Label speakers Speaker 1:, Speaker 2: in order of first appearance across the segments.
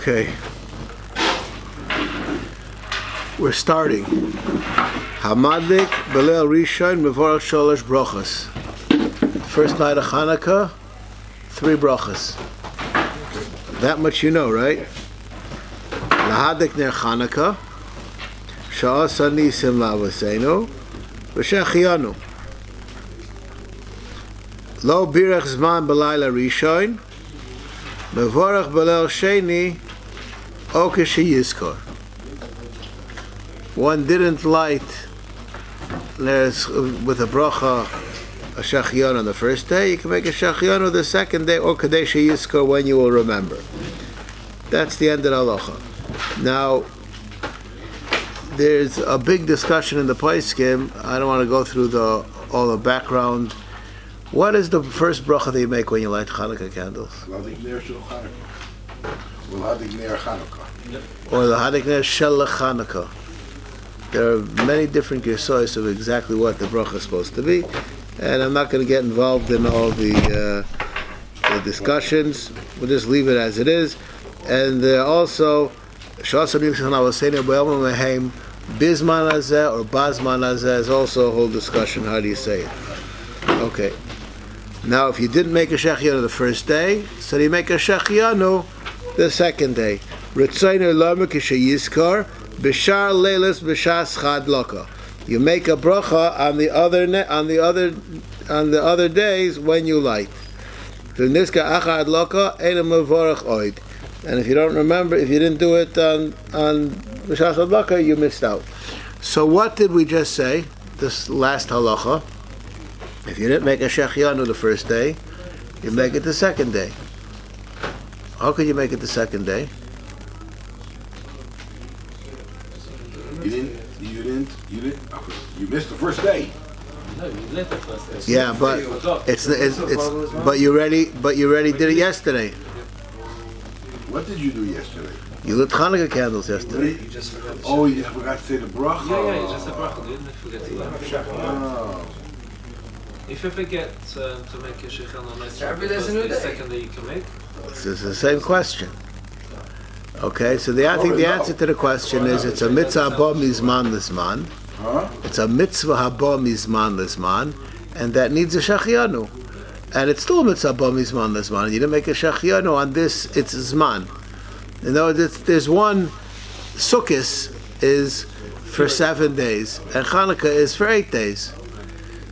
Speaker 1: Okay. We're starting. Hamadlik Belel Rishon Mevorach Sholosh Brachas. First night of Chanukah, 3 brachas. That much you know, right? Lahadik ner Chanukah, Sha'asa Nisim Lavaseinu, V'Shechianu. Lo Birach Zman B'Layla Rishon, Mevorach Belel Sheni, Okeshi Yizkor. One didn't light with a bracha a shechianu on the first day, you can make a shechianu the second day, or kadesh yizkor, when you will remember. That's the end of the halacha. Now, there's a big discussion in the poskim. I don't want to go through all the background. What is the first bracha that you make when you light Chanukah candles? Or the Hadik Ner Shel Chanukah. There are many different gesois of exactly what the bracha is supposed to be, and I'm not going to get involved in all the discussions. We'll just leave it as it is. And also, Bizman Hazeh or Bazman Hazeh is also a whole discussion. How do you say it? Okay. Now, if you didn't make a shechianu the first day, so you make a shechianu the second day. Ritzainu Lama Kishayizkar. Bishar leilas b'shas chad loka. You make a bracha on the other days when you light. Niska achad loka ena mevorach oid. And if you don't remember, if you didn't do it on b'shas chad loka, you missed out. So what did we just say? This last halacha. If you didn't make a shechianu the first day, you make it the second day. How could you make it the second day?
Speaker 2: You missed the first day.
Speaker 3: No, you lit the first day.
Speaker 1: Yeah, but but you already did it yesterday.
Speaker 2: What did you do yesterday?
Speaker 1: You lit Chanukah candles yesterday.
Speaker 2: You just forgot to say the bracha.
Speaker 3: Yeah, you just said bracha. You didn't forget to light.
Speaker 2: Oh.
Speaker 3: If you forget to make a shechana on the second day you can make.
Speaker 1: This is the same question. Okay, so I think the answer to the question is it's a mitzvah haba mizman lisman. It's a mitzvah haba mizman lisman, and that needs a shechianu. And it's still a mitzvah haba mizman lisman. You didn't make a shechianu on this, it's zman. You know, there's one, Sukkot is for 7 days, and Chanukah is for 8 days.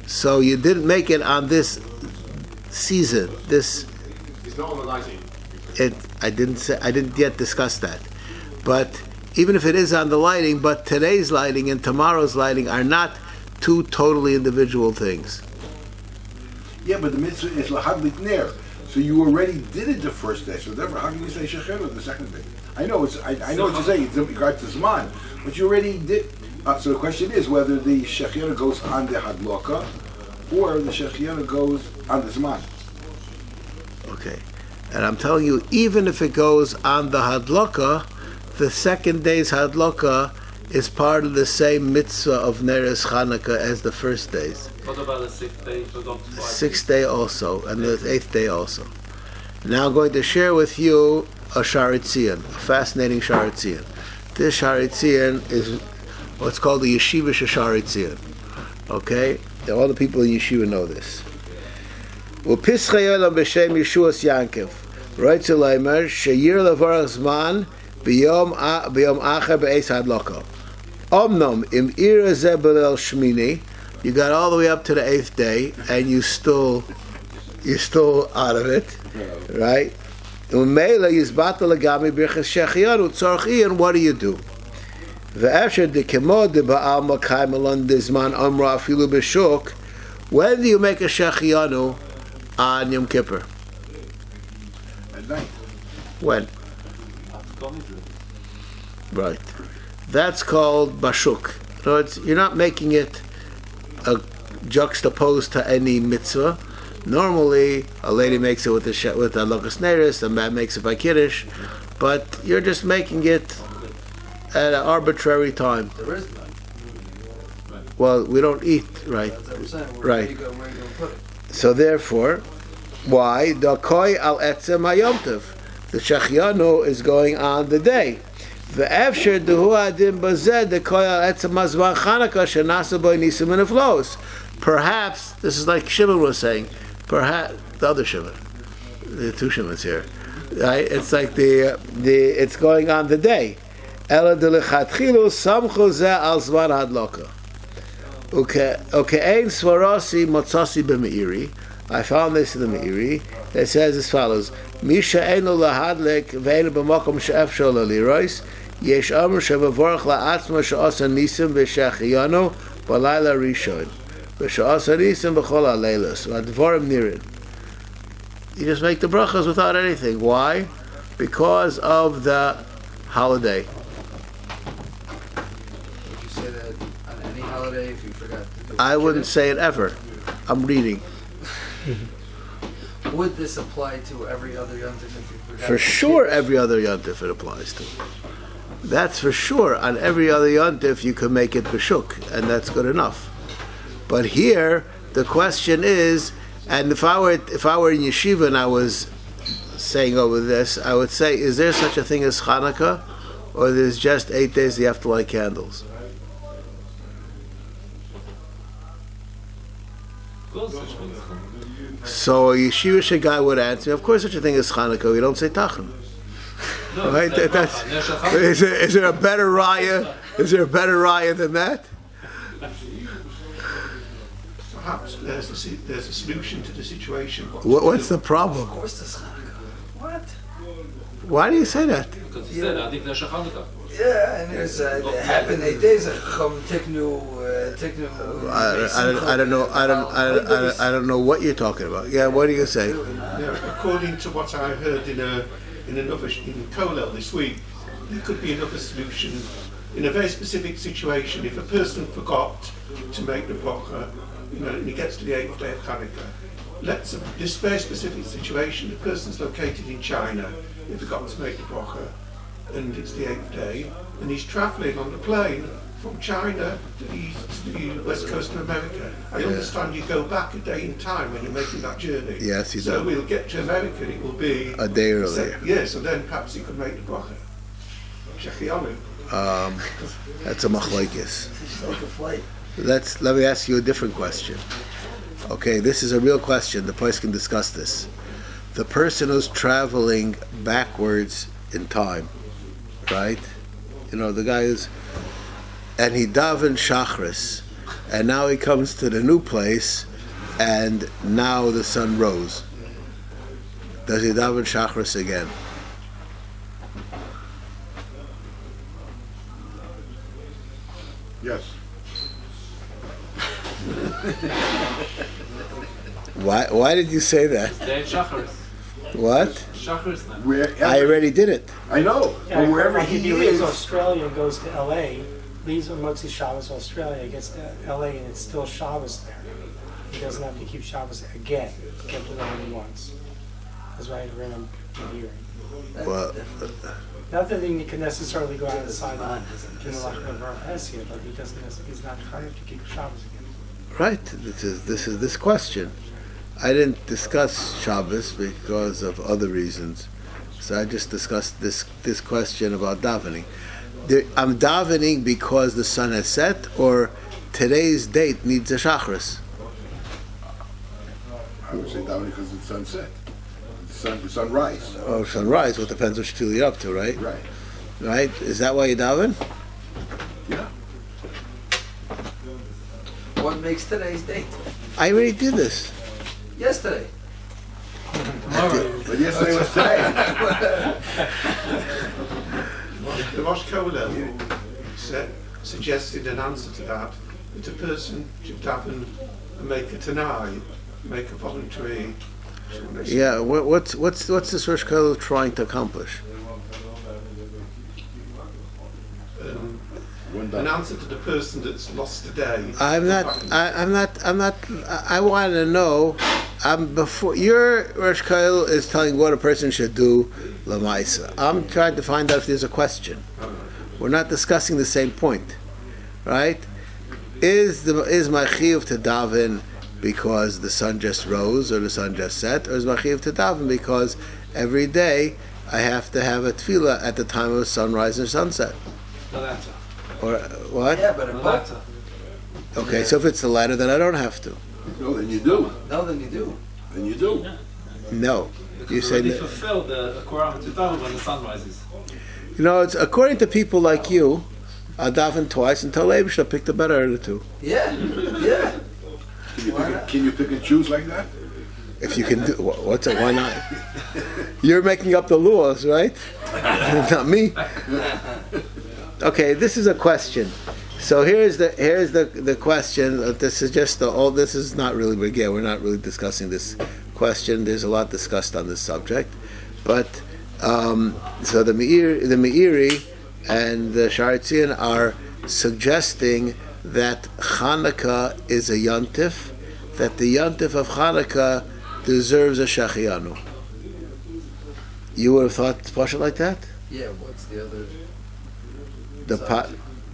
Speaker 1: So you didn't make it on this season. It's not on the lighting. I didn't yet discuss that. But even if it is on the lighting, but today's lighting and tomorrow's lighting are not two totally individual things.
Speaker 2: Yeah, but the mitzvah is lahadlik ner. So you already did it the first day. So therefore, how can you say shechenu the second day? I know I know what you're saying. It's in regard to zman, but you already did. So the question is whether the shechenu goes on the hadloka or the shechenu goes on the zman.
Speaker 1: Okay. And I'm telling you, even if it goes on the hadloka, the second day's hadloka is part of the same mitzvah of Neres Chanukah as the first day's.
Speaker 3: What about the 6th day?
Speaker 1: The 6th day also, and the 8th day also. Now I'm going to share with you a sharitzian, a fascinating sharitzian. This sharitzian is what's called the yeshiva sharitzian. Okay? All the people in yeshiva know this. U'pischei olam b'shem Yeshuas Yankiv. Roitz leimer sheyir levarach zman b'yom acher be'eis hadlaka. Omnom im ira zeh belel shmini. You got all the way up to the 8th day, and you're still out of it, right? U'meila yizbata legami birchas shechianu tzorchi, and what do you do? Ve'efsher dekemo de ba'al makay melon dezman amra afilu b'shuk. When do you make a shechianu? On Yom Kippur.
Speaker 2: At night.
Speaker 1: When? Right. That's called bashuk. In other words, you're not making it juxtaposed to any mitzvah. Normally, a lady makes it with the halachas neris, a man makes it by kiddush, but you're just making it at an arbitrary time.
Speaker 4: There is none.
Speaker 1: Well, we don't eat, right?
Speaker 4: That's what we're saying.
Speaker 1: Right.
Speaker 4: Where you gonna put it?
Speaker 1: So therefore, why? Dakoi al etzem hayomtiv. The Shechianu is going on the day. Ve'efsher dehu adim bazeh dekoyal etzem mazvan Chanukah shenasa boy nisim v'neflos. Perhaps this is like Shimon was saying. Perhaps the other Shimon, the two Shimons here. Right? It's like it's going on the day. Ela delichatchilu samchu zeh al zman hadloka. Uke'ein svarasi motzasi b'meiri. I found this in the Meiri. It says as follows: Misha enu lahadlik ve'enu b'makom she'efshol alirois yesh amr she'vavorach la'atzma she'asa nisim v'shechiyanu b'layla rishon v'she'asa nisim b'chol ha'leilos v'advorim nirin. You just make the brachas without anything. Why? Because of the holiday.
Speaker 4: Would you say that on any holiday if you forgot to do it?
Speaker 1: I wouldn't say it ever. I'm reading.
Speaker 4: Would this apply to every other yontif if you forgot?
Speaker 1: For sure, every other yontif it applies to. That's for sure. On every other yontif, you can make it b'shuk, and that's good enough. But here, the question is, and if I were in yeshiva and I was saying over this, I would say, is there such a thing as Chanukah, or there's just 8 days you have to light candles? So a yeshivish guy would answer, of course such a thing as Chanukah, we don't say Tachan.
Speaker 3: No,
Speaker 1: Right? Is there a better raya? Is there a better raya than that?
Speaker 5: Perhaps there's a solution to the situation.
Speaker 1: What's the problem?
Speaker 4: Of course, this Chanukah. What?
Speaker 1: Why do you say that?
Speaker 3: Because he said, Adif Nesha Chanukah.
Speaker 4: Yeah, and there's it happened 8 days ago.
Speaker 1: I don't know what you're talking about. Yeah, what do you say?
Speaker 5: Yeah, according to what I heard in Kolel this week, there could be another solution in a very specific situation. If a person forgot to make the bracha, and he gets to the 8th day of Chanukah, this very specific situation, the person's located in China, he forgot to make the bracha, and it's the 8th day, and he's travelling on the plane from China to the west coast of America. I understand you go back a day in time when you're making that journey.
Speaker 1: Yes, you do.
Speaker 5: So we'll get to America, and it will be
Speaker 1: A day earlier.
Speaker 5: So then perhaps he could make the bracha. Shechianu.
Speaker 1: That's a machlokes.
Speaker 4: Take a flight.
Speaker 1: Let me ask you a different question. Okay, this is a real question. The place can discuss this. The person who's traveling backwards in time, right? The guy is, and he daven shachris, and now he comes to the new place, and now the sun rose. Does he daven shachris again?
Speaker 2: Yes.
Speaker 1: Why did you say that?
Speaker 3: Day Shacharis.
Speaker 1: What?
Speaker 3: Shacharis now.
Speaker 1: I already did it.
Speaker 2: I know.
Speaker 6: Yeah,
Speaker 2: But wherever
Speaker 6: like if
Speaker 2: he
Speaker 6: he leaves
Speaker 2: is,
Speaker 6: Australia and goes to LA, leaves on Motzi Shabbos Australia, gets to LA and it's still Shabbos there. He doesn't have to keep Shabbos again. He kept it only once. That's why I ran him hearing.
Speaker 1: Well,
Speaker 6: Not that he can necessarily go outside and he's but he's not trying to keep Shabbos again.
Speaker 1: right. This is this question. I didn't discuss Shabbos because of other reasons, so I just discussed this question about davening. I'm davening because the sun has set, or today's date needs a shachris.
Speaker 2: I would say down because it's sunset. The sunrise.
Speaker 1: Oh, sunrise. Well, it depends which tool you're up to, right?
Speaker 2: Right.
Speaker 1: Right? Is that why you daven?
Speaker 2: Yeah.
Speaker 4: What makes today's date?
Speaker 1: I already did this.
Speaker 4: Yesterday.
Speaker 2: But yesterday was today.
Speaker 5: The Rosh Kolel suggested an answer to that a person should daven and make a tanai, make a voluntary.
Speaker 1: Yeah. What's this Rosh Kolel trying to accomplish?
Speaker 5: An answer to the person that's lost a day.
Speaker 1: I want to know. Before your Rosh Kolel is telling what a person should do, lamaisa. I'm trying to find out if there's a question. We're not discussing the same point, right? Is my chiyuv to daven because the sun just rose or the sun just set, or is my chiyuv to daven because every day I have to have a tefillah at the time of sunrise or sunset.
Speaker 3: The latter.
Speaker 1: Or what?
Speaker 4: Yeah, but
Speaker 3: The
Speaker 4: in both.
Speaker 3: latter.
Speaker 1: Okay, so if it's the latter, then I don't have to.
Speaker 2: No, then you do.
Speaker 4: No, then you do.
Speaker 2: Then you do.
Speaker 1: No.
Speaker 3: Because
Speaker 1: You
Speaker 3: you
Speaker 1: say
Speaker 3: already
Speaker 1: that-
Speaker 3: fulfilled the Quran to daven when the sun rises.
Speaker 1: You know, it's according to people like you, I daven twice until Abishah pick the better of the two.
Speaker 4: Yeah, yeah.
Speaker 2: Can you pick and choose like that?
Speaker 1: If you can do, what's it? Why not? You're making up the laws, right? Not me. Okay, this is a question. So here's the question. This is just this is not really again. We're not really discussing this question. There's a lot discussed on this subject, but so the Meiri and the Sharetzian are suggesting that Chanukah is a yontif, that the yontif of Chanukah deserves a shechianu. You would have thought Pasha like that?
Speaker 4: Yeah, what's the other?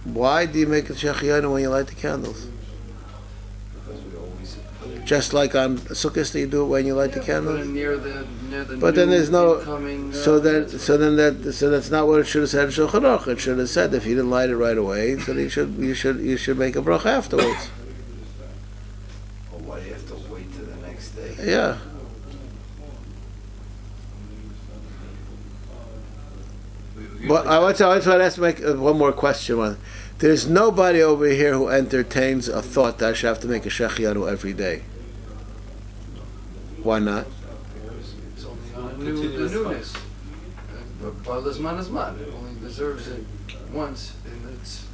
Speaker 1: Why do you make a shechianu when you light the candles?
Speaker 4: Because we always
Speaker 1: Just like on Sukkot, you do it when you light the
Speaker 4: put it
Speaker 1: candles.
Speaker 4: near the
Speaker 1: But then there's no.
Speaker 4: incoming,
Speaker 1: So that's not what it should have said in Shulchan Aruch. It should have said if you didn't light it right away, then you should make a bracha afterwards.
Speaker 4: Oh, why do you have to wait till the next day?
Speaker 1: Yeah. But I want to ask make one more question. There's nobody over here who entertains a thought that I should have to make a shechianu every day. Why not?
Speaker 4: It's only on the newness. But Balazman is man. It only deserves it once, and it's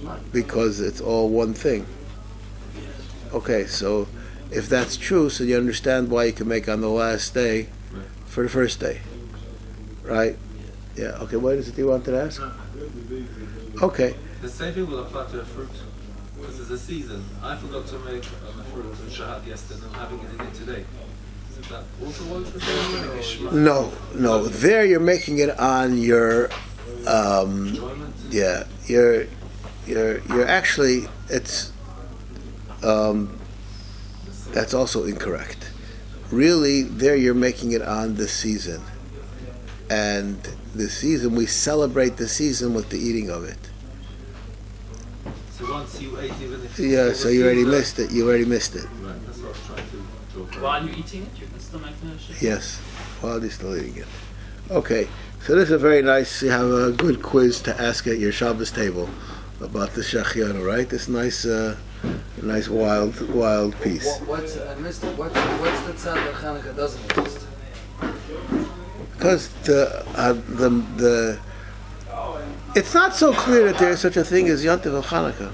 Speaker 4: man.
Speaker 1: Because it's all one thing. Okay, so if that's true, so you understand why you can make on the last day for the first day. Right? Yeah, okay, what is it you wanted to ask? Okay.
Speaker 3: The same thing will apply to the fruit. Because it's a season. I forgot to make a fruit and shahad yesterday, and I'm having it again today. Is that also what it's saying?
Speaker 1: No. There you're making it on your
Speaker 3: Enjoyment?
Speaker 1: yeah, you're actually it's that's also incorrect. Really, there you're making it on the season. And the season, we celebrate the season with the eating of it.
Speaker 3: So once you ate, even if
Speaker 1: Yeah, so you already missed it. You already missed it.
Speaker 3: Right, that's what I was trying to talk about.
Speaker 7: While you're eating it, you can still make the shit.
Speaker 1: Yes, while you're still eating it. Okay, so this is a very nice, you have a good quiz to ask at your Shabbos table about the shechianu, right? This nice wild piece.
Speaker 4: What's I missed it. What's the tzad that Chanukah doesn't exist?
Speaker 1: Because the it's not so clear that there is such a thing as Yontif of Chanukah.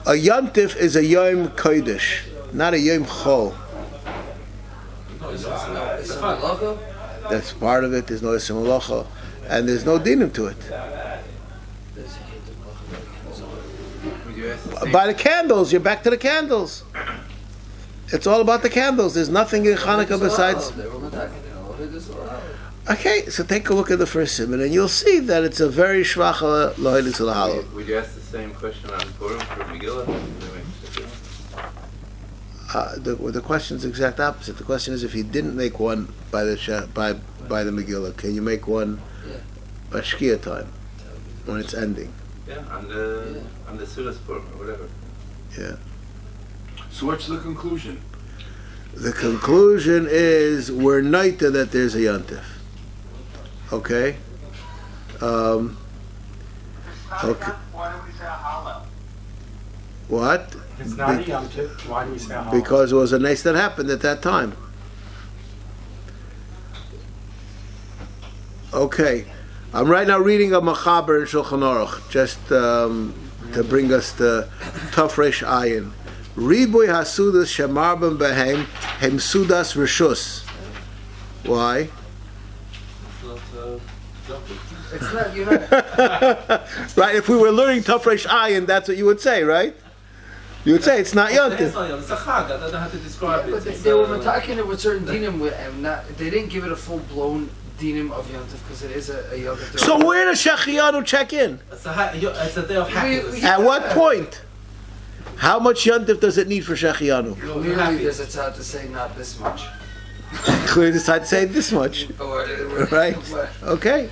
Speaker 1: A Yontif is a Yom Kodesh, not a Yom Chol.
Speaker 4: It's a halacha.
Speaker 1: That's part of it. There's no Isser Malacha, and there's no dinim to it. By the candles, you're back to the candles. It's all about the candles. There's nothing in Chanukah besides. Okay, so take a look at the first simon, and you'll see that it's a very shvach lo'edus l'halal.
Speaker 8: Would you ask the same question on Purim for Megillah?
Speaker 1: The question's the exact opposite. The question is, if you didn't make one by the Megillah, can you make one by Shkia time when it's ending?
Speaker 8: Yeah, on the Sudas Purim or whatever.
Speaker 1: Yeah.
Speaker 2: So what's the conclusion?
Speaker 1: The conclusion is we're noita that there's a yontif. Okay. Okay.
Speaker 9: Why do we say halal?
Speaker 1: What?
Speaker 6: It's not a Yom Tov. Why do we say halal?
Speaker 1: Because it was a nace that happened at that time. Okay. I'm right now reading a Machaber in Shulchan Aruch, just to bring us to Tafresh Ayin. Riboy hasudas shemarben behem hem sudas rishus. Why?
Speaker 4: It's not, you know.
Speaker 1: Right, if we were learning Tafresh Ayin, that's what you would say, right? You would say it's not
Speaker 3: It's
Speaker 1: Yontif.
Speaker 3: not Yom, it's a chag. I don't know how to describe it.
Speaker 4: But
Speaker 3: It's,
Speaker 4: they were attacking it with certain dinim, and they didn't give it a full blown dinim of Yom Tov because it is a Yom Tov.
Speaker 1: So where does Shechianu check in?
Speaker 3: it's a day of happiness.
Speaker 1: At what point? How much Yontif does it need for Shechianu?
Speaker 4: Clearly, there's a tzad to say not this much.
Speaker 1: clearly decide to say this much, right? Okay.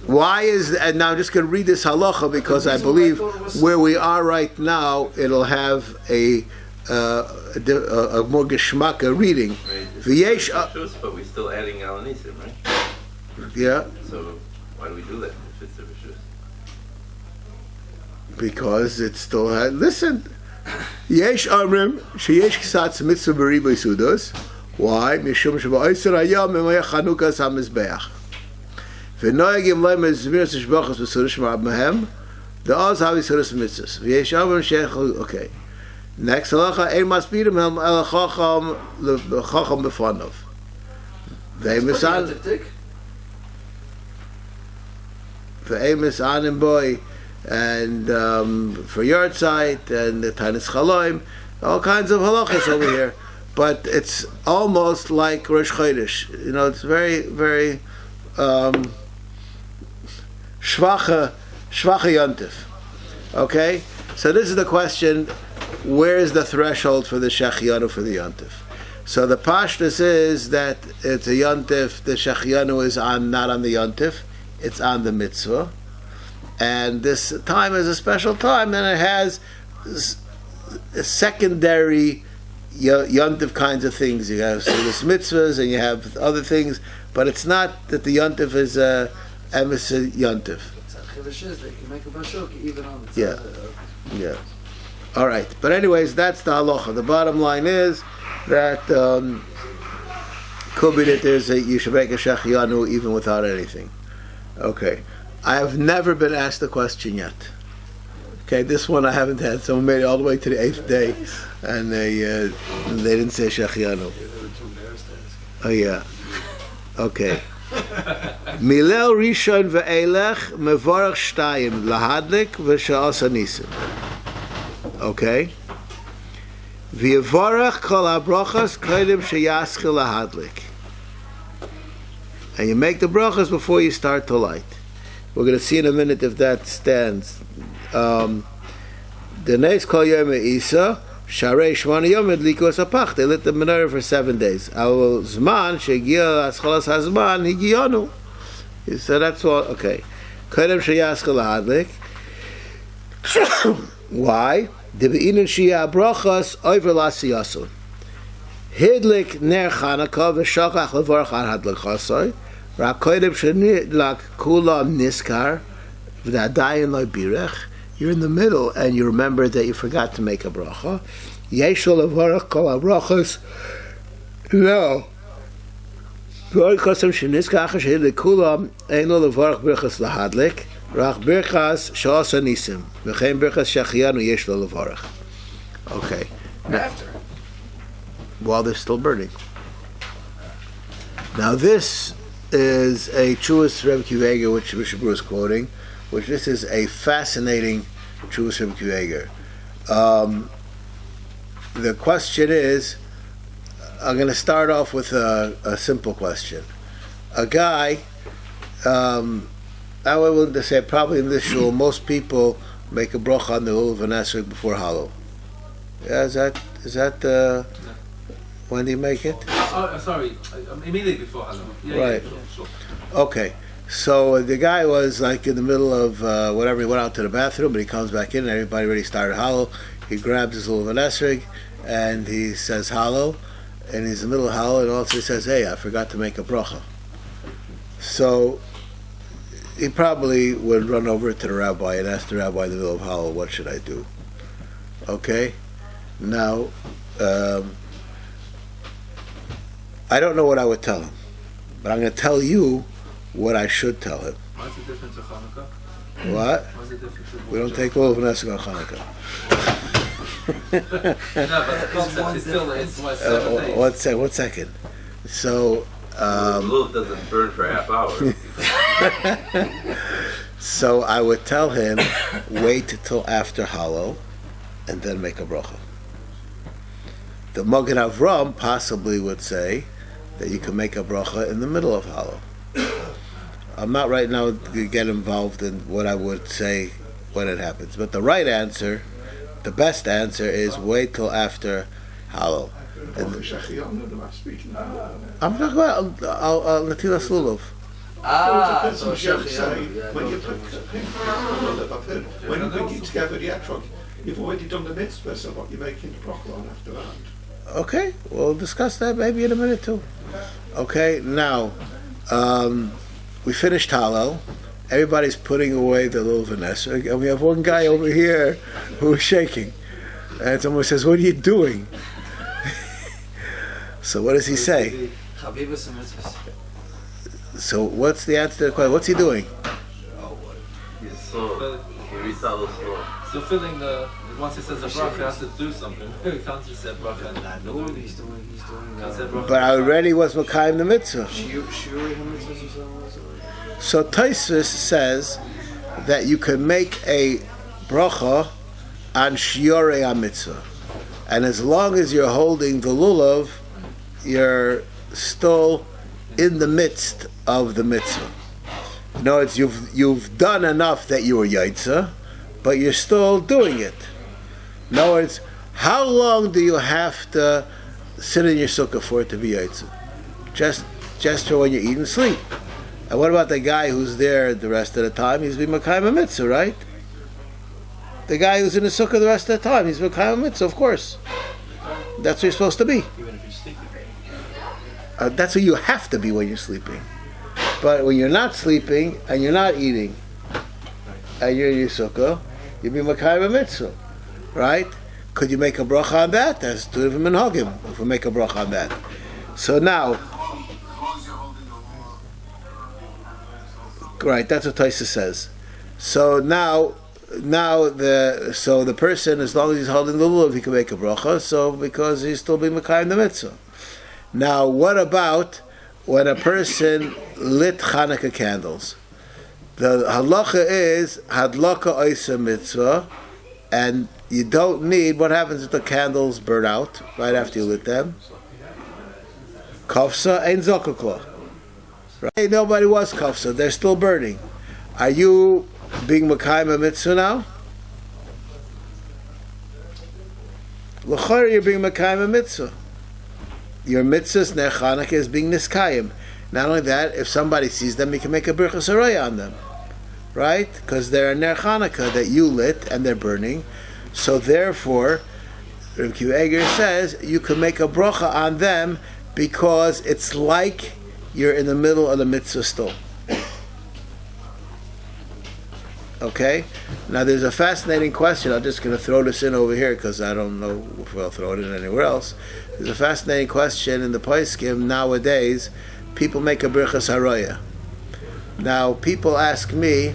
Speaker 1: Why is, and now I'm just going to read this halacha because I believe where we are right now, it'll have a more geschmacka reading. V'yesh,
Speaker 8: but we're still adding alanisim, right?
Speaker 1: yeah.
Speaker 8: So why do we do that if it's a rishus?
Speaker 1: Because it still had. Listen, yesh amrim sheyesh kisatz mitzvah b'riba sudos. Why? Mishum sheba'oser hayom memaya Chanukah hamizbeach. V'noyagim leim ezmiras shbachos b'sudos shma'ab mehem. The oz havi sudos mitzvahs. V'yesh amrim sheich. Okay. Next halacha ein masbirim hem el chacham lechacham b'fanov. Ve'emisan. Ve'emis anim boy. And for yard site and the Tanis Chaloim, all kinds of halachas over here. But it's almost like Rosh Chodesh. You know, it's very, very schwache yontif. Okay? So this is the question, where is the threshold for the Shechianu for the yontif? So the pashtus is that it's a yontif, the Shechianu is not on the yontif, it's on the mitzvah. And this time is a special time, and it has a secondary yontif kinds of things. You have this mitzvahs, and you have other things, but it's not that the yontif is a emes yontif.
Speaker 4: They can make a bashuk even on the
Speaker 1: Yeah. All right. But anyways, that's the halacha. The bottom line is that could be that you should make a shechianu even without anything. Okay. I have never been asked the question yet. Okay, this one I haven't had. Someone made it all the way to the 8th day, and they didn't say shechianu. Oh yeah. Okay. Milel rishon ve'elech mevorach shtayim lahadlik v'sha'asa nisim. Okay. V'yevorach kol habrachas kodim sheyaschil lahadlik. And you make the brachas before you start to light. We're going to see in a minute if that stands. The neis kol yom Isa sharei shmona yom edlikos apach. They lit the menorah for 7 days. Our zman shegia aschalas hazman higiyonu. So that's all. Okay. Kodem sheyaschel lahadlik. Why? Debeinin shia brachas over lasiyasun. Hidlik ner Chanukah v'shachach levorach ar hadlik chasoi. Rakoidim shenidlak kula niskar v'nadayin lo birech. You're in the middle and you remember that you forgot to make a bracha. Yeshol levorach kol habrachas. No. V'oikosem sheniskach shehidlik kula ein lo levorach birchas lahadlik. Rach birchas sha'asa nisim. V'chein birchas shechianu yesh lo levorach. Okay.
Speaker 4: After.
Speaker 1: While they're still burning. Now this is a Jewish Rebbe Kiveger, which Mishnah Berurah is quoting, which this is a fascinating Jewish Rebbe Kiveger. The question is, I'm going to start off with a simple question. A guy, I would willing to say probably in this shul, most people make a bracha on the lulav and esrog before Hallel. Yeah, is that when do you make it?
Speaker 3: Sorry, immediately before Hallel.
Speaker 1: Right.
Speaker 3: Yeah, sure.
Speaker 1: Okay. So the guy was like in the middle of whatever, he went out to the bathroom, but he comes back in and everybody already started Hallel. He grabs his little esrog and he says Hallel, and he's in the middle of Hallel, and also he says, hey, I forgot to make a bracha. So he probably would run over to the rabbi and ask the rabbi in the middle of Hallel, what should I do? Okay? Now, I don't know what I would tell him, but I'm going to tell you what I should tell him.
Speaker 3: What's the difference of Chanukah?
Speaker 1: What?
Speaker 3: What's the difference of
Speaker 1: We don't take all of Nesek on Chanukah.
Speaker 3: No, but the concept is still, it's what, 7 days.
Speaker 1: One second. So,
Speaker 8: The lulav doesn't burn for a half hour.
Speaker 1: so I would tell him, wait till after Hallel, and then make a bracha. The Magen Avram possibly would say that you can make a bracha in the middle of Hallel. I'm not right now to get involved in what I would say when it happens, but the right answer, the best answer is wait till after Hallel.
Speaker 5: bracha shachianu, the speaking.
Speaker 1: I'm talking about Natilas Lulav.
Speaker 5: There was a
Speaker 4: so
Speaker 5: person joke say,
Speaker 4: yeah,
Speaker 5: when you put I've heard, when you bring it together the etrog, you've already done the mitzvah, so what you're making the bracha on after that.
Speaker 1: Okay, we'll discuss that maybe in a minute too. Okay, now we finished Hallel. Everybody's putting away the little Vanessa, and we have one guy over here who is shaking, and someone says, "What are you doing?" So what does he say? So what's the answer to the question? What's he doing?
Speaker 8: He's slow. He reads all the slow.
Speaker 3: So filling the, once he says a bracha, he has to do something. He can't just say bracha and not do it.
Speaker 4: He's doing.
Speaker 3: Can't say bracha.
Speaker 1: But I already was Makayim the mitzvah.
Speaker 4: Shiuri mitzvahs.
Speaker 1: So Tosfos says that you can make a bracha on shiorei mitzvah, and as long as you're holding the lulav, you're still in the midst of the mitzvah. In other words, you've done enough that you were yaitza, but you're still doing it. In other words, how long do you have to sit in your sukkah for it to be yaitza? Just for when you eat and sleep. And what about the guy who's there the rest of the time? He's been Makayim a mitzvah, right? The guy who's in the sukkah the rest of the time, he's Makayim a mitzvah, of course. That's what you're supposed to be.
Speaker 3: Even if you're sleeping.
Speaker 1: That's what you have to be when you're sleeping. But when you're not sleeping and you're not eating, and you're in your sukkah, you'll be Makayim a mitzvah, right? Could you make a bracha on that? That's two of them in Hagim, if we make a bracha on that. So now, right, that's what Taisa says. So now the person, as long as he's holding the lulav, he can make a bracha. So because he's still being Makayim the mitzvah. Now, what about when a person lit Chanukah candles? The halacha is hadlaka oisa mitzvah, and you don't need. What happens if the candles burn out right after you lit them? Kafsa ein zakukla. Right? Nobody was kafsa. They're still burning. Are you being Makayim a mitzvah now? L'chor, you're being Makayim a mitzvah. Your mitzvahs ner Chanukah is being niskayim. Not only that, if somebody sees them, you can make a birchas haraya on them, right? Because they're a ner Chanukah that you lit and they're burning. So therefore, Reb Kiva Eger says you can make a bracha on them because it's like you're in the middle of the mitzvah still. Okay? Now there's a fascinating question. I'm just going to throw this in over here because I don't know if I'll throw it in anywhere else. There's a fascinating question in the Poskim nowadays. People make a birchas haraya. Now people ask me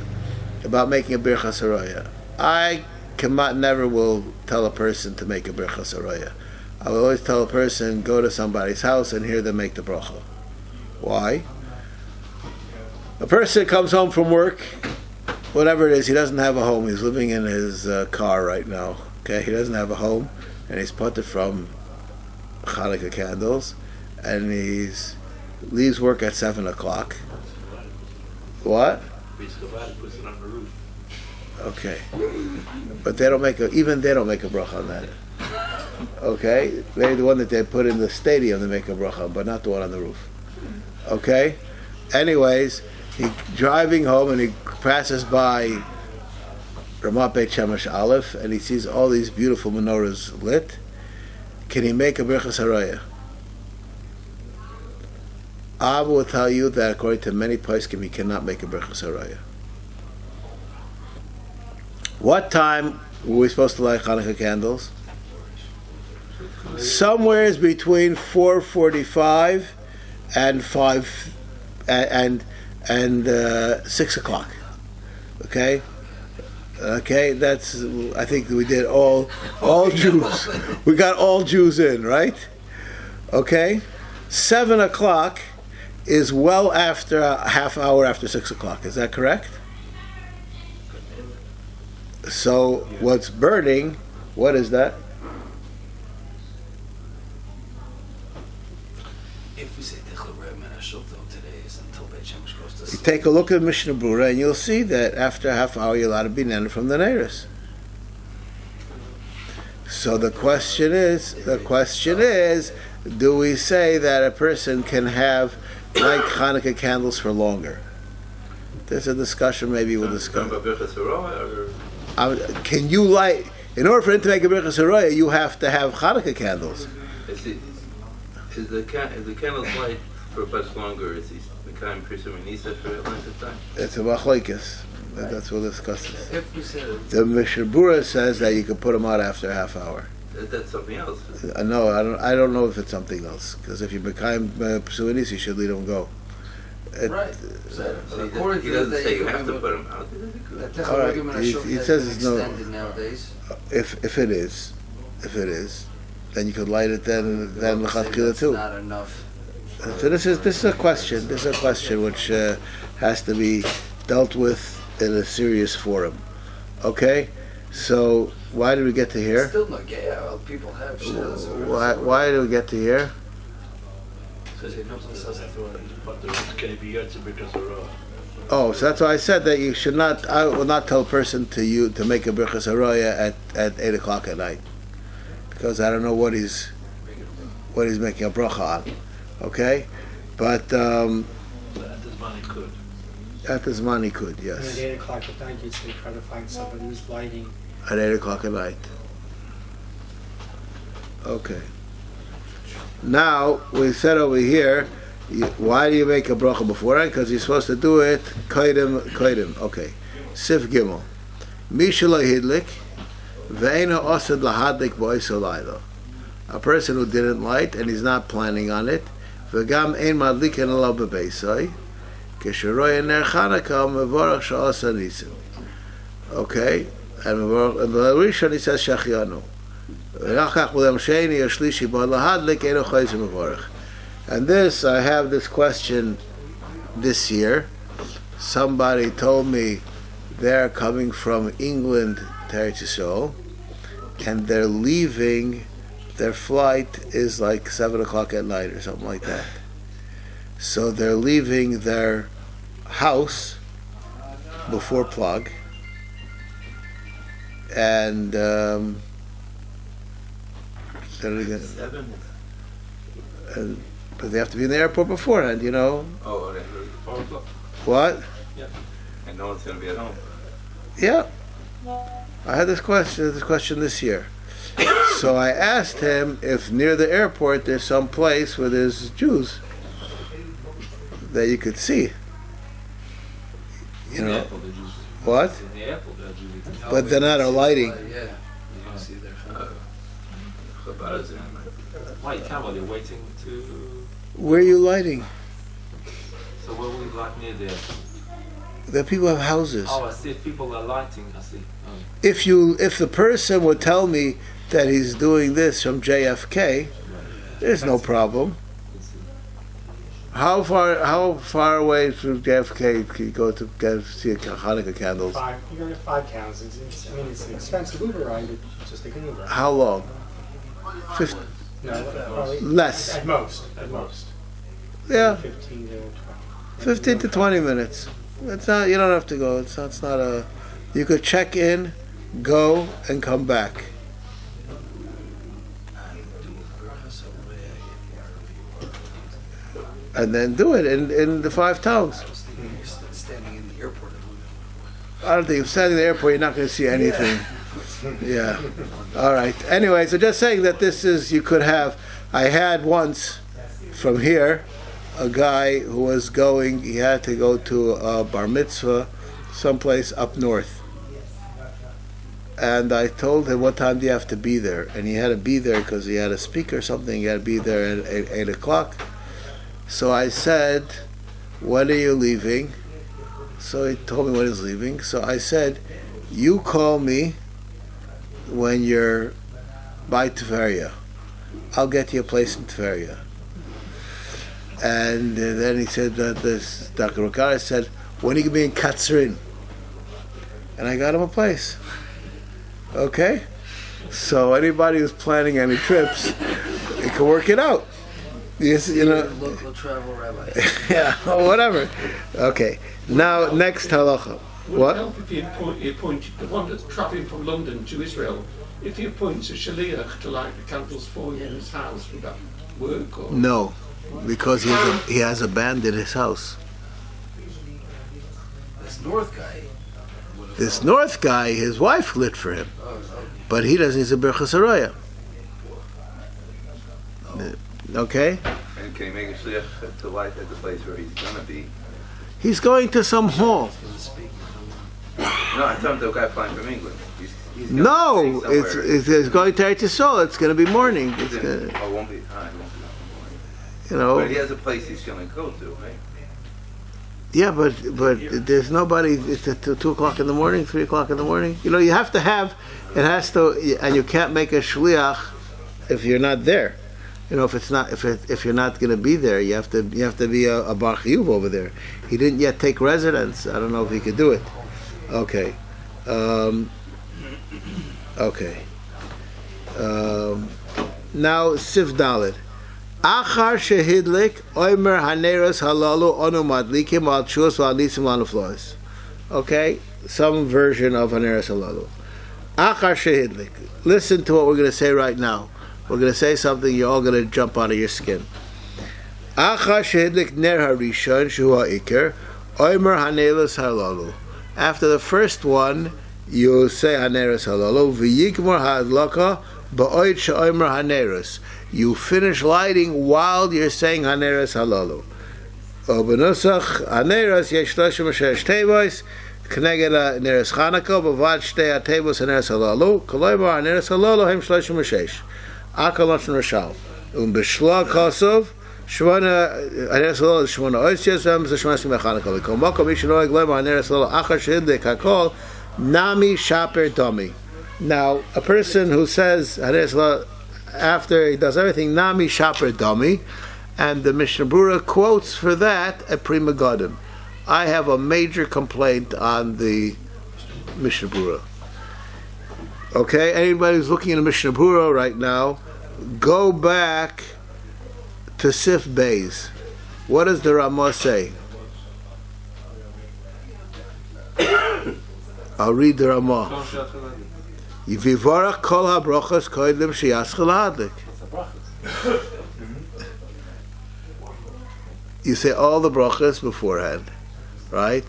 Speaker 1: about making a birchas haraya. I never will tell a person to make a birchas haraya. I will always tell a person, go to somebody's house and hear them make the bracha. Why? A person comes home from work, whatever it is, he doesn't have a home. He's living in his car right now. Okay, he doesn't have a home, and he's put from Chanukah candles, and he's leaves work at 7:00. What?
Speaker 8: Puts it on the roof.
Speaker 1: Okay, but they don't make a bracha on that. Okay, maybe the one that they put in the stadium they make a bracha, but not the one on the roof. Okay. Anyways, he's driving home and he passes by Ramat Beit Shemesh Aleph and he sees all these beautiful menorahs lit. Can he make a birchas haraya? I will tell you that according to many poskim, he cannot make a birchas haraya. What time were we supposed to light Chanukah candles? Somewhere is between 4:45 and 5 and 6:00. Okay, that's, I think we did all Jews. We got all Jews in, right? Okay, 7:00 is well after a half hour after 6:00. Is that correct? So what's burning? What is that?
Speaker 4: If we say today is until Beit Shemesh goes to
Speaker 1: You
Speaker 4: sleep.
Speaker 1: take a look at Mishnah Berurah and you'll see that after a half hour you're allowed to be nana from the neiros. So the question is, do we say that a person can have light Hanukkah candles for longer? There's a discussion. Maybe we'll discuss. Can you light? In order for him to make a Birchas Haroya, you have to have Hanukkah candles.
Speaker 8: Is the candles light for much longer? Is he becoming presuming Nisa for a length of time?
Speaker 1: It's a machlokes. That's what we'll discuss this.
Speaker 4: If we said it,
Speaker 1: The Mishnah Berurah says that you can put them out after a half hour.
Speaker 8: That's something else.
Speaker 1: No, I don't know if it's something else. Because if you become pursuing Nisa, you should let them go.
Speaker 4: right. So,
Speaker 8: So
Speaker 4: according
Speaker 8: he
Speaker 4: to
Speaker 8: doesn't
Speaker 4: that,
Speaker 8: say you have to put them out.
Speaker 4: That
Speaker 1: All right,
Speaker 4: argument I
Speaker 1: he-
Speaker 4: showed
Speaker 1: he
Speaker 4: has
Speaker 1: says
Speaker 4: been
Speaker 1: it's no-
Speaker 4: extended nowadays.
Speaker 1: If it is, then you could light it then
Speaker 4: Say
Speaker 1: l'chadchila
Speaker 4: that's
Speaker 1: too.
Speaker 4: not enough.
Speaker 1: So this is a question. This is a question which has to be dealt with in a serious forum. Okay, so why did we get to here?
Speaker 4: Still no gay. Well, people have shadows.
Speaker 1: Why did we get to here?
Speaker 4: Because no place else to throw it.
Speaker 1: Oh, so that's why I said that you should not. I will not tell a person to make a Birchas Haroya at 8 o'clock at night, because I don't know what he's making a bracha on. Okay, but at the Zman he could,
Speaker 6: And at
Speaker 1: yes,
Speaker 6: 8 o'clock at night, you'd say try to find somebody who's lighting.
Speaker 1: at 8 o'clock at night. Okay. Now we said over here, why do you make a bracha beforehand? Because you're supposed to do it koidim. Okay. Sif Gimel. Misha lo hidlik, ve'ena osad lahadlik b'oiso layla. A person who didn't light and he's not planning on it. V'gam ein madlikin alav b'beisai. Kesheroya ner Chanukah mevorach sha'asa nisim. Okay. And the Rishon he says shachianu. And this, I have this question this year. Somebody told me they're coming from England to Eretz Yisrael, and they're leaving, their flight is like 7 o'clock at night or something like that. So they're leaving their house before plug, and but they have to be in the airport beforehand, you know.
Speaker 8: Oh, okay. 4 o'clock.
Speaker 1: What?
Speaker 8: And no one's going to be at home.
Speaker 1: Yeah. I had this question this year. So I asked him if near the airport there's some place where there's Jews that you could see. You know. What?
Speaker 3: In the airport, they're Jews.
Speaker 1: But they're not lighting.
Speaker 4: Yeah. You can see their
Speaker 3: Why you can't while you're waiting to.
Speaker 1: Where are you lighting?
Speaker 3: So where will you light near there?
Speaker 1: The people have houses.
Speaker 3: Oh, I see. If people are lighting, I see. Oh.
Speaker 1: If the person would tell me that he's doing this from JFK, there's no problem. How far away from JFK can you go to see Hanukkah candles?
Speaker 6: You go to 5 towns. It's an expensive Uber ride, but just take an Uber.
Speaker 1: How long? 50,
Speaker 6: No, probably
Speaker 1: less.
Speaker 6: At most.
Speaker 1: Yeah,
Speaker 6: 15 to 20.
Speaker 1: 15 to 20 minutes. It's not. You don't have to go. It's not a. You could check in, go, and come back. And then do it in the 5 towns.
Speaker 4: standing in the airport.
Speaker 1: I don't think if standing in the airport, you're not going to see anything. Yeah. All right. Anyway, so just saying that this is, you could have, I had once from here, a guy who was going, he had to go to a bar mitzvah someplace up north. And I told him, what time do you have to be there? And he had to be there because he had a speaker or something. He had to be there at 8 o'clock. So I said, when are you leaving? So he told me when he's leaving. So I said, you call me when you're by Tveria. I'll get you a place in Tveria. And then he said that this Dr. Rokara said, when are you going to be in Katzrin? And I got him a place. Okay? So anybody who's planning any trips, you can work it out. Yes, you know.
Speaker 4: Local travel rabbi.
Speaker 1: Yeah, or whatever. Okay. Now, next halacha.
Speaker 5: Would
Speaker 1: What?
Speaker 5: it help if you appointed the one that's travelling from London to Israel, if he appoints a shaliach to light the candles for him in his house, would that
Speaker 4: work or?
Speaker 1: No, because he has a band in his house.
Speaker 4: This North guy.
Speaker 1: This North guy, his wife lit for him,
Speaker 4: Oh,
Speaker 1: but he doesn't. He's a Birchas Haraya. Okay?
Speaker 8: And can he make a shliach to light at the place where he's gonna be?
Speaker 1: He's going to some hall.
Speaker 8: No, I'm talking to a guy flying from England. He's gonna
Speaker 1: No,
Speaker 8: stay somewhere.
Speaker 1: it's going to Eretz Yisrael. It's going to be morning. It's
Speaker 8: He's
Speaker 1: gonna,
Speaker 8: in- oh, it won't be. It won't be.
Speaker 1: you know.
Speaker 8: But he has a place he's gonna go to, right?
Speaker 1: Yeah, but there's nobody. It's at 2:00 in the morning, 3:00 in the morning. You know, you have to have. It has to, and you can't make a shliach if you're not there. You know, if you're not going to be there, you have to be a bar chiyuv over there. He didn't yet take residence. I don't know if he could do it. Okay. Okay. Now Sif Dalet. Achar shehidlik oimer haneros halalu onu madlikim al chus v'alisim lanuflois. Okay, some version of haneros halalu. Achar shehidlik. Listen to what we're going to say right now. We're going to say something you're all going to jump out of your skin. Achar shehidlik ner harishon shu ha'ikar oimer haneros halalu. After the first one, you say haneros halalu v'yigmor ha'adlaka ba'oid she'oimer haneros. You finish lighting while you're saying haneros halalu. Benusach haneros yesh 36 tevos k'neged haneros Chanukah b'vad shtei hatevos haneros halalu k'loimar haneros halalu hem 36 akal lashon rashal b'shla kosov shmona haneros halalu shmona oisios hem shmona simei Chanukah l'kol makom ish noeg loimar haneros halalu achar shehidlik hakol nami shaper domi. Now a person who says haneros halalu after he does everything, Nami Shaper Dami, and the Mishnah Berurah quotes for that a Prima Godim. I have a major complaint on the Mishnah Berurah. Okay, anybody who's looking at the Mishnah Berurah right now, go back to Sif Beis. What does the Ramah say? I'll read the Ramah. Yivivarach kol ha-brachos koydem sheyaschel ha'adlik. You say all the brachos beforehand, right?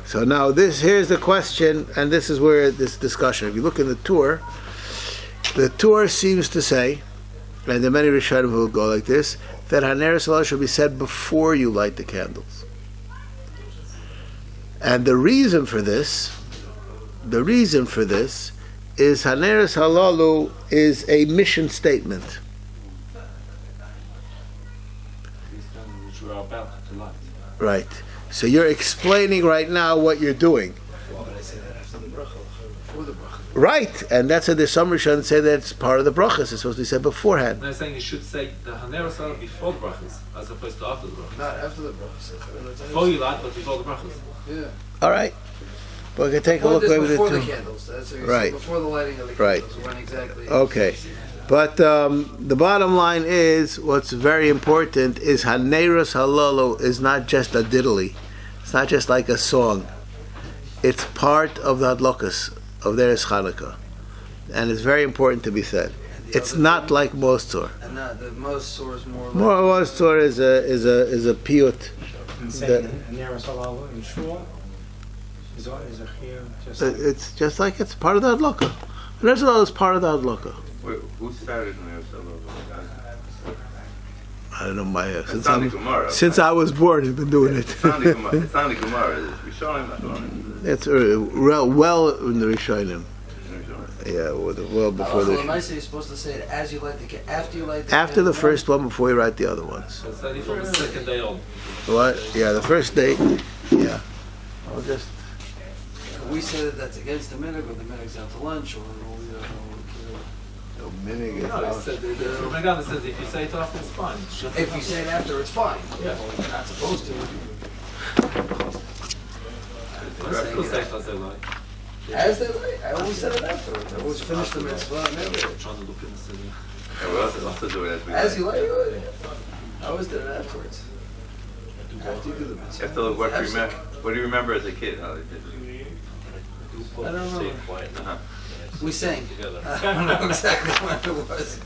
Speaker 1: So now here's the question, and this is where this discussion. If you look in the Torah seems to say, and there are many Rishonim who will go like this, that haneros halalu should be said before you light the candles. And the reason for this is haneros halalu is a mission statement. Right. So you're explaining right now what you're doing.
Speaker 4: But I say that after the bracha, before the bracha.
Speaker 1: Right, and that's why there's some Rishonim say that it's part of the brachas. It's supposed to be said beforehand.
Speaker 3: I'm saying you should say the haneros halalu before the brachas, as opposed to after the brachas.
Speaker 4: Not after the bracha.
Speaker 3: Before you light, but before the brachas.
Speaker 4: Yeah.
Speaker 1: All right. But we can take a
Speaker 4: Well,
Speaker 1: look
Speaker 4: this
Speaker 1: maybe
Speaker 4: before the
Speaker 1: two.
Speaker 4: candles. That's what you're
Speaker 1: Right.
Speaker 4: saying, before the lighting of the
Speaker 1: Right.
Speaker 4: candles. When exactly?
Speaker 1: Okay. But the bottom line is, what's very important is haneros halalu is not just a diddly. It's not just like a song. It's part of the hadlakas of their Chanukah, and it's very important to be said. It's not like Mostor.
Speaker 4: And not the most source more. Like
Speaker 1: Mostor is a piyut.
Speaker 6: And saying haneros halalu in shul is a chiyuv, just like
Speaker 1: It's just like it's part of the hadlaka. Haneros halalu is part of the hadlaka.
Speaker 8: Who started haneros halalu?
Speaker 1: I don't know my
Speaker 8: It's not the Gemara.
Speaker 1: since I was born, I've been doing it.
Speaker 8: It's not the Gemara. It's not the Gemara. It's Rishonim.
Speaker 1: It's well in the Rishonim. Yeah, well before
Speaker 4: the
Speaker 1: the
Speaker 4: Lamaisa, you're supposed to say it as you light after you light the
Speaker 1: after the
Speaker 4: candle.
Speaker 1: first one before you write the other ones.
Speaker 3: So it's only from the second day on.
Speaker 1: What? Yeah, the first day. Yeah. I'll just.
Speaker 4: We say that that's against the minhag, or the minhag's out to lunch, or
Speaker 3: No, it said, the Ramagana says if you say it after, it's fine. It's just
Speaker 4: if you say it after, it's fine.
Speaker 3: Yeah.
Speaker 4: You're not supposed to.
Speaker 3: Let's still say it as they like.
Speaker 4: As they light, I always said it afterwards. I always finished the mitzvah and then
Speaker 3: I'm trying to look in the city.
Speaker 8: Yeah, we'll have to do it as we
Speaker 4: as you
Speaker 8: like.
Speaker 4: light, you light it. I always did it afterwards. After you do the mitzvah.
Speaker 8: You have to look what do you remember as a kid? How they did it?
Speaker 4: I don't know.
Speaker 8: Uh-huh.
Speaker 4: We sang. I don't know exactly what it was.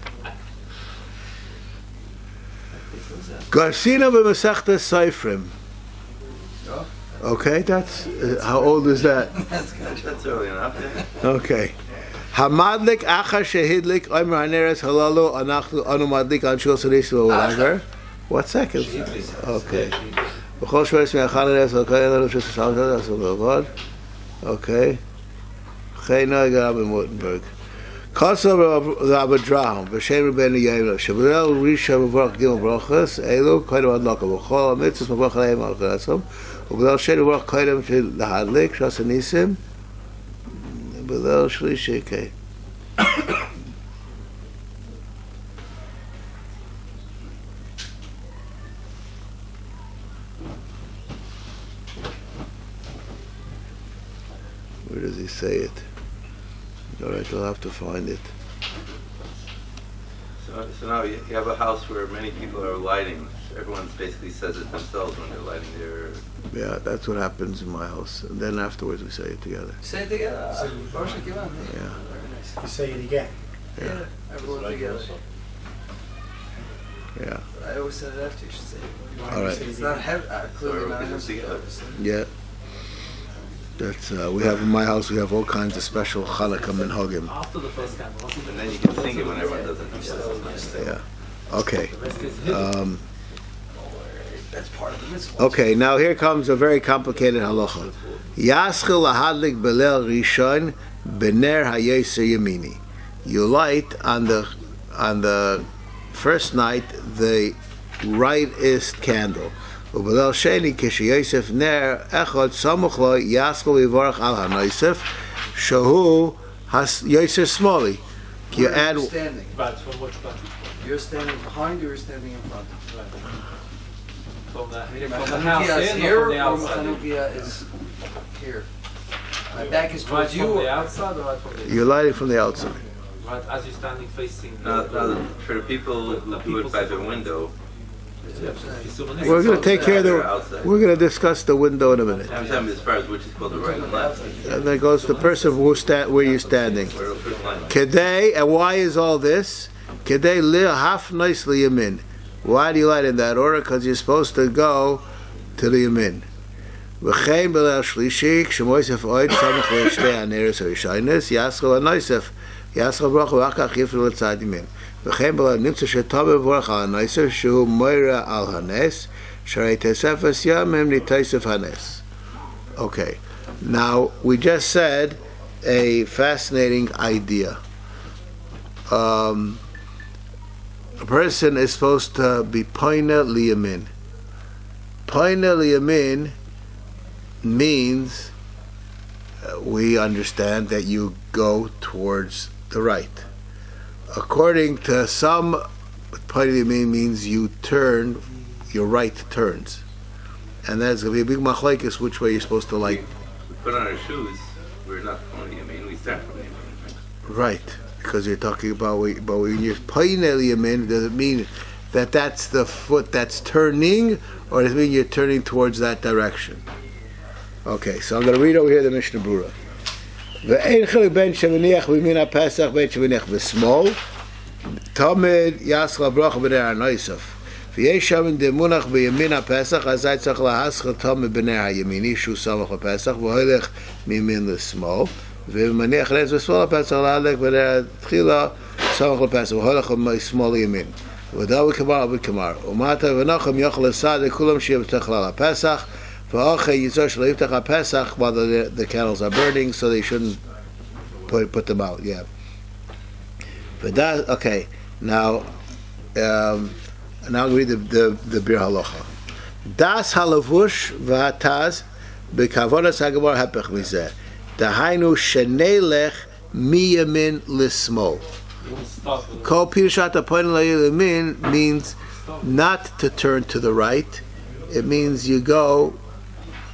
Speaker 1: Garsina b'Masechta Seifrim.
Speaker 4: Oh.
Speaker 1: Okay, that's how old is that?
Speaker 4: That's good.
Speaker 8: That's early enough. Yeah.
Speaker 1: Okay. Hamadlik achar shehidlik omer haneres halalu anachnu anu madlik an shul sadisu whatever. What second? Okay. B'chol shvois me'achar haneres halalu shul sadisu. Okay. Chayna Rabbi Mortenberg. Kasa Rav Avrohom v'shem Rabbeinu Yair Shavrel Risha V'Varach Gimel Brachas Elu Koydem Ad Laka V'chol HaMitzvos V'Varach Aleim Al Chalasom U'B'del Sheni V'Varach Koydem Shel Lahadlik Shas Anisim B'del Shlishi Okay. Where does he say it? All right, I'll have to find it.
Speaker 8: So now you have a house where many people are lighting. Everyone basically says it themselves when they're lighting their.
Speaker 1: Yeah, that's what happens in my house. And then afterwards we say it together.
Speaker 4: Say it together.
Speaker 6: So
Speaker 4: Baruch Shekivah.
Speaker 1: Yeah.
Speaker 4: Very nice.
Speaker 6: you say it again.
Speaker 4: Yeah. Everyone together.
Speaker 1: Yeah.
Speaker 4: I always said it after you should say it.
Speaker 1: All right.
Speaker 4: It's not heavy. Clearly not
Speaker 8: everyone
Speaker 4: heavy.
Speaker 8: together.
Speaker 1: Yeah. That's we have in my house. We have all kinds of special Hanukkah minhagim.
Speaker 3: After the first candle, what's
Speaker 8: And then you can sing it when everyone does it themselves.
Speaker 1: Yeah. Okay.
Speaker 3: the rest is hidden.
Speaker 4: That's part of the mitzvah.
Speaker 1: Okay. Now here comes a very complicated halacha. Yaschil lahadlik belel rishon bener hayeser yamini. You light on the first night the rightest candle. ובליל שני כשיוסף נר אחד סמוך לו יסקל ויברך על הנוסף שהוא יוסף שמאלי. כי you add
Speaker 4: You're standing.
Speaker 3: Right, from which part?
Speaker 4: You're standing behind or you're standing in front?
Speaker 3: Right. From the
Speaker 4: Mechanukia
Speaker 3: house
Speaker 4: is
Speaker 3: in
Speaker 4: here
Speaker 3: or from
Speaker 4: or
Speaker 3: the outside?
Speaker 4: Mechanukia is here? My back is
Speaker 3: Right
Speaker 4: towards you.
Speaker 3: from the
Speaker 4: or-
Speaker 3: outside or right from the
Speaker 1: you're lighting from the outside.
Speaker 3: Right, as you're standing facing
Speaker 8: Now,
Speaker 3: the
Speaker 8: for the people who do it by the window,
Speaker 1: We're going to take care of we're going to discuss the window in a minute.
Speaker 8: I'm saying as far as which is called the right and left.
Speaker 1: And then goes the person where you're standing.
Speaker 8: Where the first line is.
Speaker 1: Kedei, and why is all this? Kedei li haf nicely yamin. Why do you light in that order? Because you're supposed to go to the yamin. V'chein b'leil shlishi, k'shemoisef oid samach le'shtei haneres harishaynes, yaschel ha'noisef, yaschel bracha v'achach yifru l'tzad yamin. V'chein b'leil nimtza shetomeh v'orach al ha'noisef, shehu moira al hanes, sharei tesefes yamim nitaisef hanes. Okay. Now, we just said a fascinating idea. A person is supposed to be poina liyamin. Poina liyamin means we understand that you go towards the right. According to some, poina liyamin means you turn, your right turns. And that's going to be a big machlekes which way you're supposed to light.
Speaker 8: We put on our shoes, we're not from the Yamin, we start from the Yamin.
Speaker 1: Right, because you're talking about when you're poinel yamin, does it mean that that's the foot that's turning, or does it mean you're turning towards that direction? Okay, so I'm going to read over here the Mishnah Berurah. Ve'ein chiluk ben shemaniach b'min ha'pesach ben shemaniach b'smol tamid yaschal bracha b'ner ha'noisef v'yesh shamin demunach b'yamin ha'pesach azay tzach lahaschal tamid b'ner ha'yamini shu samach ha'pesach v'hoilech mimin l'smol ומניח נס ושמאל הפסח להדלק ולהתחילה סמך לפסח והולך משמאל לימין ודאו וכמר וכמר ומטה ונחם יוכל לסעד לכולם שיפתח לה לפסח ואחרי יצור שלא יפתח הפסח while the candles are burning so they shouldn't put them out. Yeah. Okay, now I'll read the Bir Halacha. Das halavush v'hataz b'kavonas hagavor hapech mizeh. Dahainu shenelech miyamin lismol. Kol pirushat hapoin layimin means not to turn to the right. It means you go.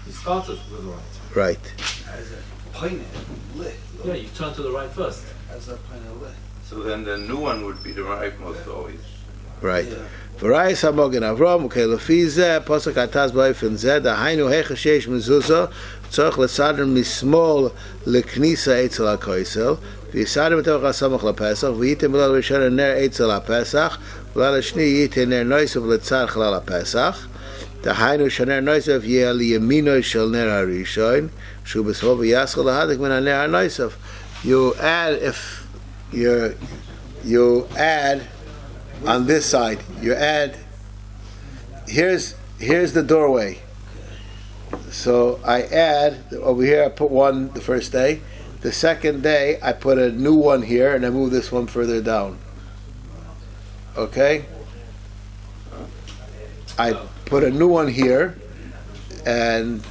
Speaker 3: You started with the right.
Speaker 1: Right.
Speaker 4: As a pointed lit.
Speaker 3: Yeah, you turn to the right first.
Speaker 4: As a pointed lit.
Speaker 8: So then the new one would be the right most always.
Speaker 1: Right. Varayis Hamogen Avrom, okay, Lefi Zeh, Posek Ataz B'Ofen Zeh, Dahainu Hecha Sheish Mezuzah, Tzorch Lesadr Mismol Leknisa Eitzel HaKoisel, V'Yisadr B'Toch HaSamach LaPesach, V'Yitem B'Lal Rishon Ner Eitzel HaPesach, V'Lal Shni Yitem Ner Noisav Letzar Chalal HaPesach, Dahainu Shaner Noisav Yeh Liyamino Shel Ner HaRishon, Shu B'Smol V'Yaschel Lahadik Min HaNer HaNoisav. You add on this side, you add, here's the doorway. So I add, over here I put one the first day. The second day I put a new one here and I move this one further down. Okay? I put a new one here and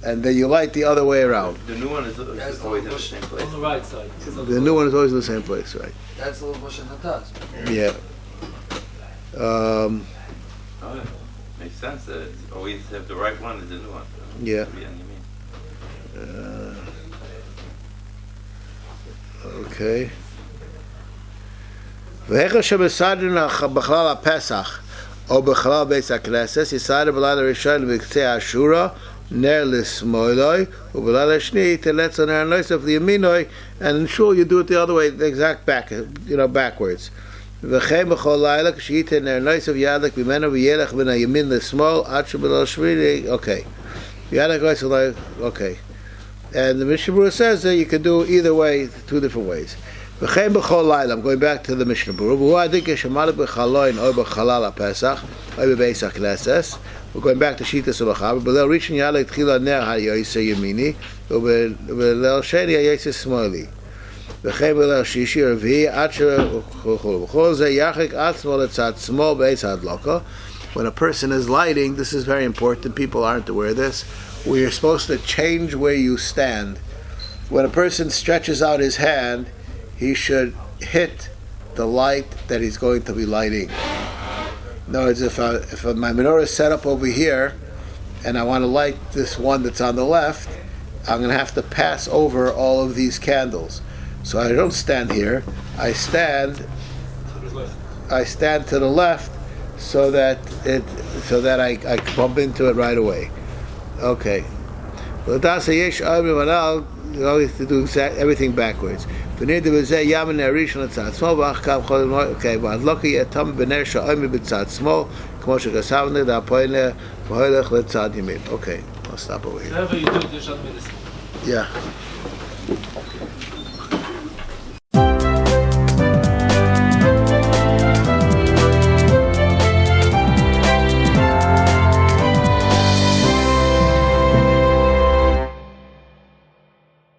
Speaker 1: then you light the other way around.
Speaker 8: The new one is always in the same place.
Speaker 3: On the right side.
Speaker 1: The new one is always in the same place, right?
Speaker 4: That's the little bush in the taz.
Speaker 1: Yeah.
Speaker 8: Oh, yeah. Makes sense that it's always have the right one is the new one.
Speaker 1: Yeah.
Speaker 8: To be on Yamin.
Speaker 1: Okay. V'hecha shebesadrin b'chalal HaPesach or b'chalal Beis HaKnesses yisadr b'lal HaRishon b'ktzei Ashura ner l'smoiloi u'b'lal HaShni teletz ner HaNoisav l'yaminoi, and sure you do it the other way, the exact back, backwards. V'chem b'chol laila k'shiyite ner HaNoisav yadlik b'menu v'yelech bin HaYamin l'smol ad sheb'lal Shmini. Okay. Yadlik HaNoisav, okay. And the Mishnah Berurah says that you can do either way, two different ways. V'chein b'chol laila, I'm going back to the Mishnah Berurah. V'hu adike shemalik b'chaloin or b'chalal HaPesach or b'beis HaKnesses. We're going back to Shitas U'Machaber. B'leil Rishon yalek tchila ner ha'yoyse yamini u'b'leil sheni ha'yoyse smoli. V'chein b'leil shishi revi'i ad she'chol ze yachik atzmo letzad smol beis hadloko. When a person is lighting, this is very important. People aren't aware of this. We are supposed to change where you stand. When a person stretches out his hand, he should hit the light that he's going to be lighting. In other words, if my menorah is set up over here, and I want to light this one that's on the left, I'm going to have to pass over all of these candles. So I don't stand here. I stand to the left, so that I bump into it right away. Okay. You always have to do everything backwards. Okay, but lucky a tam bener sha'omi b'tzad small, kmo shekasavne da poine v'hoylech letzad yamin. Okay, I'll stop over here.
Speaker 3: Whatever you do, do shot with this.
Speaker 1: Yeah.